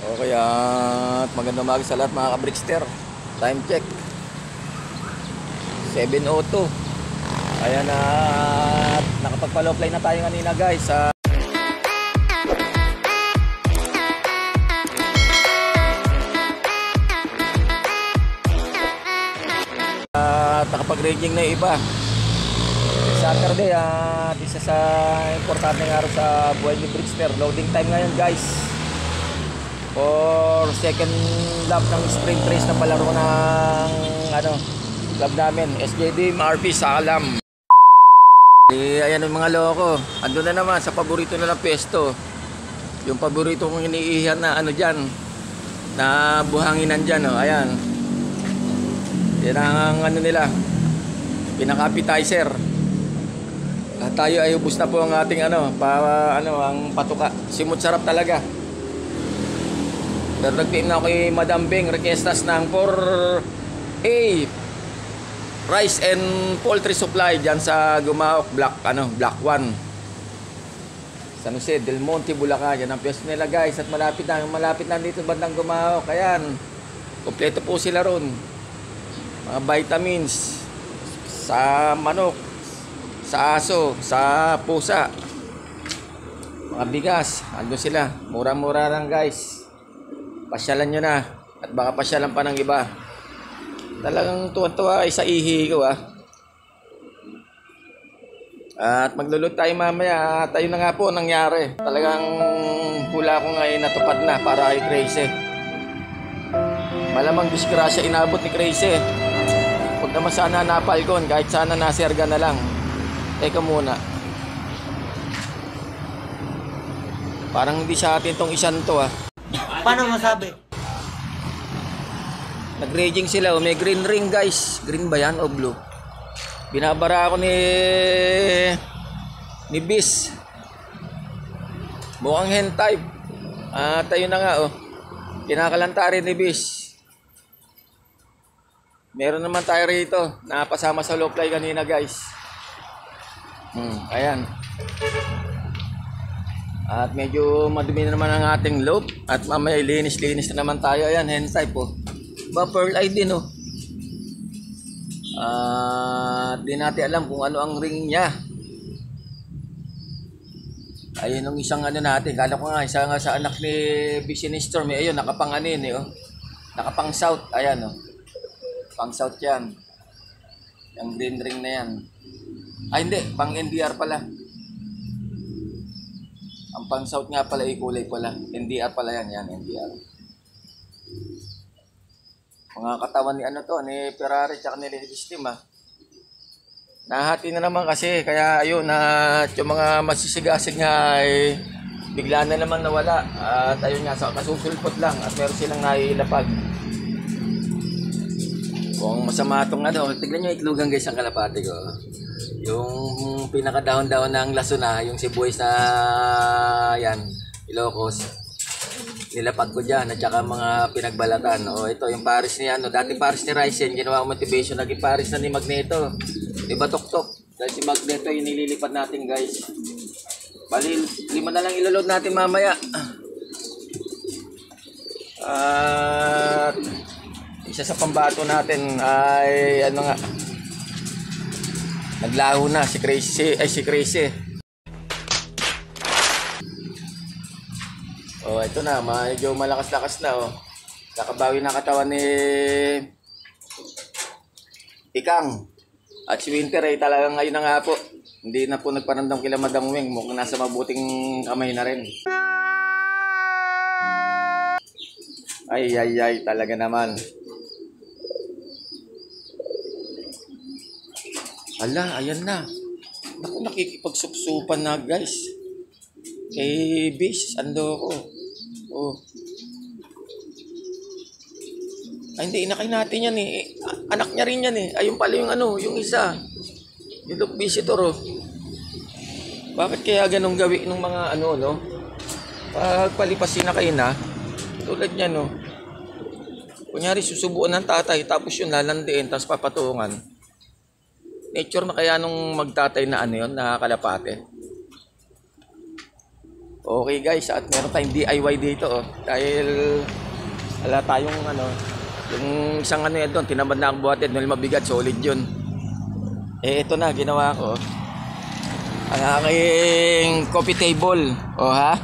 Okay, at magandang umaga sa lahat mga ka-Brickster. Time check 7:02. Ayan, at nakapag-follow play na tayo kanina guys. At nakapag-raging na yung iba. Saturday at isa sa importante nga araw sa buhay ni Brickster. Loading time ngayon guys for second lap ng sprint race na palaro ng club namin, SJD MRP sa Alam. Ayan yung mga loko, ando na naman sa paborito na lang pesto, yung paborito kong iniihan na dyan, na buhanginan dyan. Ayan, yan ang nila, pinaka-appetizer. At tayo ay ubos na po ang ating ang patuka. Simot sarap talaga. Pero nagtiim na ako kay Madam Beng requestas ng 4A rice and poultry supply dyan sa Gumaok Block 1, San Jose Del Monte, Bulacan. Yan ang pwesto nila guys, at malapit na dito bandang Gumaok. Ayan, kompleto po sila ron, mga vitamins sa manok, sa aso, sa pusa, mga bigas, ando sila, mura-mura lang guys. Pasyalan nyo na, at baka pasyalan pa ng iba. Talagang tuwan-tuwa ay sa ihi ko At maglulot tayo mamaya. Tayo na nga po nangyari. Talagang hula ko nga natupad na para kay Crazy. Malamang disgrasya inabot ni Crazy. Huwag naman sana napalkon, kahit sana naserga na lang. Teka muna, parang hindi sa atin tong isan to Paano masabi? Nag-raging sila. May green ring guys. Green ba yan o blue? Binabara ako ni Bis. Mukhang hentai. Tayo na nga kinakalanta rin ni Bis. Meron naman tayo rito napasama sa low fly kanina guys. Ayan. At medyo madumi na naman ang ating loop. At mamaya linis-linis na naman tayo. Ayan, hentai po. Ba, pearl eye din di natin alam kung ano ang ring niya. Ayun ang isang natin. Kala ko nga, isa nga sa anak ni Bisinistor. Ayun, nakapang nakapang south. Ayan pang south yan. Yung green ring na yan. Ay hindi, pang NDR pala. Ang pang south nga pala kulay pala. NDR pala yan, NDR. Mga katawan ni Ferrari tsaka ni Ladies Team Nahati na naman kasi, kaya ayun yung mga masisigasig nga ay bigla na naman nawala. At ayun nga, kasusulpot lang at meron silang nailapag. Kung masama itong tignan nyo itlugan guys ang kalapati ko. Yung pinakadahon-dahon ng laso na, yung sibuyas na yan, Ilocos, nilapag ko dyan, at saka mga pinagbalatan. Ito yung pares niya, dati pares ni Ryzen, ginawa ko motivation, naging pares na ni Magneto. Diba tok-tok? Dahil si Magneto yung nililipat natin guys. Bali, 5 na lang iloload natin mamaya. At isa sa pambato natin ay naglaho na si Crazy. Ito na, medyo malakas-lakas na Nakabawi na katawan ni Ikang. At si Winter ay talagang ngayon na nga po. Hindi na po nagparamdam kila Madam Weng. Mukhang nasa mabuting kamay na rin. Ay, talaga naman. Ala, ayan na. Naku, nakikipagsupsupan na guys. Kay Bis, ando ko. Ay, hindi, inakay natin yan anak niya rin yan Ayun pala yung isa. Yung look visitor Bakit kaya ganun gawin ng mga pag palipasin na kayo tulad niya kunyari susubuan ng tatay, tapos yun lalandiin, tapos papatungan. Nature na kaya nung magtatay na na kalapate. Okay guys, at meron tayong DIY dito oh. Dahil wala tayong yung isang yan doon, tinamad na ang buhatin, dahil mabigat, solid yun. Ito na, ginawa ko. Ang aking coffee table. Oh ha?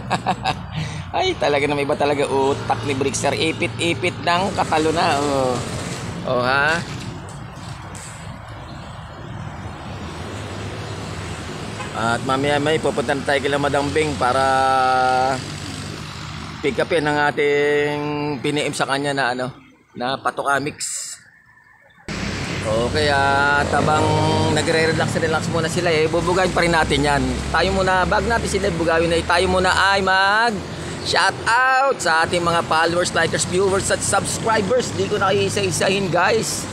Ay, talaga na may iba talaga utak ni Brixter. Ipit-ipit ng katalo na. Oh, oh ha? At mamaya may pupunta tayo kila Madam Bing para pick upin ang ating piniim sa kanya na na patoka mix. Okay, tabang nagre-relax muna sila bubugayin pa rin natin yan. Tayo muna, bag natin sila bugawin tayo muna ay mag shout out sa ating mga followers, likers, viewers at subscribers. Di ko na kayo isa-isahin guys.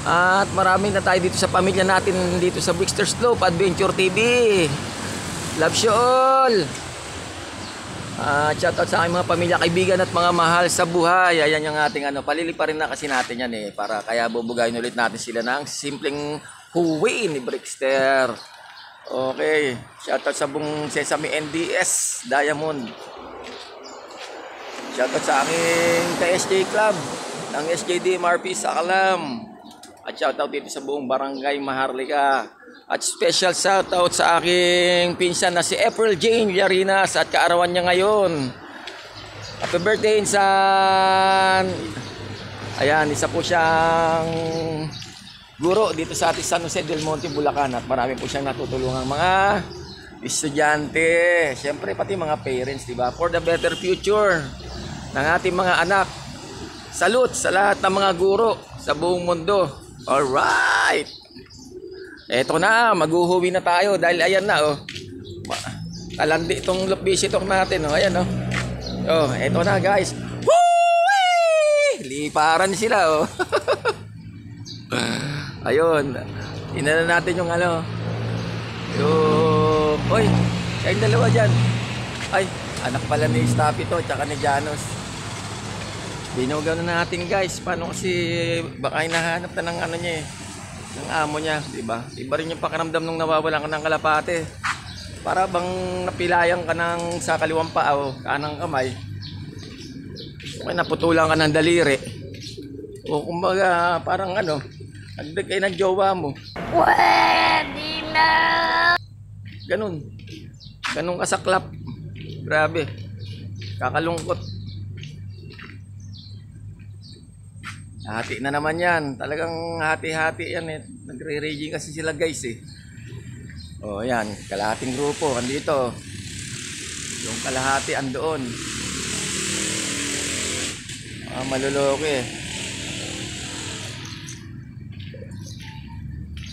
At marami na tayo dito sa pamilya natin dito sa Brixter Slope Adventure TV. Love you all. Shout out sa aking mga pamilya, kaibigan at mga mahal sa buhay. Ayan yung ating palili pa rin na kasi natin yan para kaya bubugayin ulit natin sila ng simpleng huwi ni Brixter. Okay, shout out sa buong Sesame NDS Diamond. Shout out sa aking KSJ Club ng SJDMRP sa Kalam. At shoutout dito sa buong barangay Maharlika. At special shoutout sa aking pinsan na si April Jane Villarinas at kaarawan niya ngayon. Happy birthday, insan! Ayan, isa po siyang guro dito sa ating San Jose del Monte, Bulacan. At marami po siyang natutulungang mga estudyante. Siyempre pati mga parents, diba? For the better future ng ating mga anak. Salute sa lahat ng mga guro sa buong mundo. Alright. Eto na, maghuhuwi na tayo dahil ayan na kalandi itong visitor natin ayan eto na guys. Woo! Liparan sila ayun. Inala natin yung oy, kayong dalawa dyan. Ay, anak pala ni Staff ito tsaka ni Janos. Binugaw na natin guys. Paano kasi baka hinahanap na ng niya ng amo niya, di ba? Iba rin yung pakiramdam nung nawawalan ka ng kalapate. Para bang napilayan ka ng sa kaliwang paa o kanang kamay. Okay, naputulan ka ng daliri. O kumbaga parang nagdag kayo ng jowa mo. Pwede na! Ganun kasaklap. Grabe. Kakalungkot. Hati na naman yan. Talagang hati-hati yan Nagre-raging kasi sila guys yan. Kalahating grupo. Andito. Yung kalahati andoon. Maluloko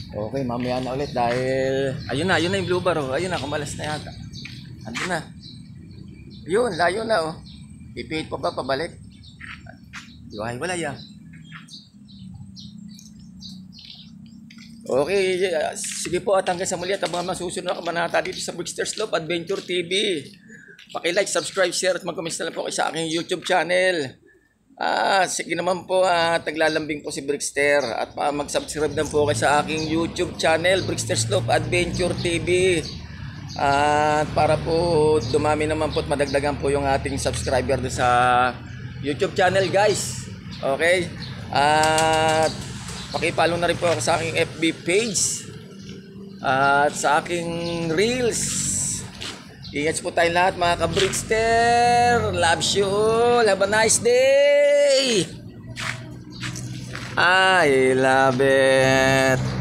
Okay, mamaya na ulit dahil ayun na yung blue bar Ayun na, kumalas na yata. Andun na. Yun, layo na Ipihit pa ba pabalik? Wala yan. Okay, sige po at hanggang sa muli at abangan masusunod na kabanata dito sa Brixter Slope Adventure TV. Paki-like, subscribe, share at mag-comment na lang po kayo sa aking YouTube channel. Sige naman po naglalambing po si Brixter at mag-subscribe na po kayo sa aking YouTube channel Brixter Slope Adventure TV. At para po dumami naman po at madagdagan po yung ating subscriber sa YouTube channel guys. Okay? At paki-follow na rin po ako sa aking FB page at sa aking Reels. Ingat po tayong lahat mga ka-Brixter. Love you all. Have a nice day. I love it.